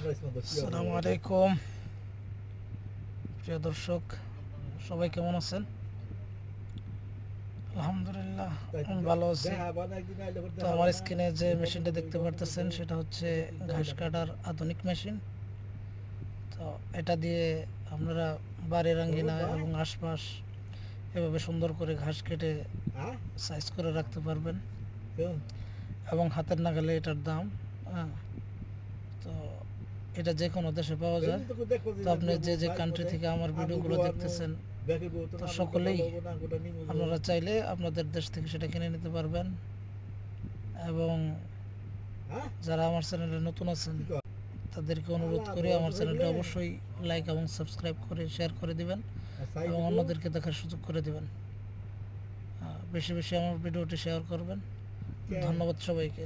আসসালামু আলাইকুম প্রিয় দর্শক, সবাই কেমন আছেন? আলহামদুলিল্লাহ আমি ভালো আছি। তো আমার স্ক্রিনে যে মেশিনটা দেখতে পারতেছেন সেটা হচ্ছে ঘাস কাটার আধুনিক মেশিন। তো এটা দিয়ে আপনারা বাড়ির আঙ্গিনা এবং আশপাশ এভাবে সুন্দর করে ঘাস কেটে সাইজ করে রাখতে পারবেন এবং হাতের নাগালে এটার দাম। হ্যাঁ, তো এটা যে কোনো দেশে পাওয়া যায়। তো আপনি যে যে কান্ট্রি থেকে আমার ভিডিওগুলো দেখতেছেন, তো সকলেই আপনারা চাইলে আপনাদের দেশ থেকে সেটা কিনে নিতে পারবেন। এবং যারা আমার চ্যানেলে নতুন আছেন তাদেরকে অনুরোধ করে আমার চ্যানেলটা অবশ্যই লাইক এবং সাবস্ক্রাইব করে শেয়ার করে দিবেন এবং অন্যদেরকে দেখার সুযোগ করে দিবেন। বেশি বেশি আমার ভিডিওটি শেয়ার করবেন। ধন্যবাদ সবাইকে।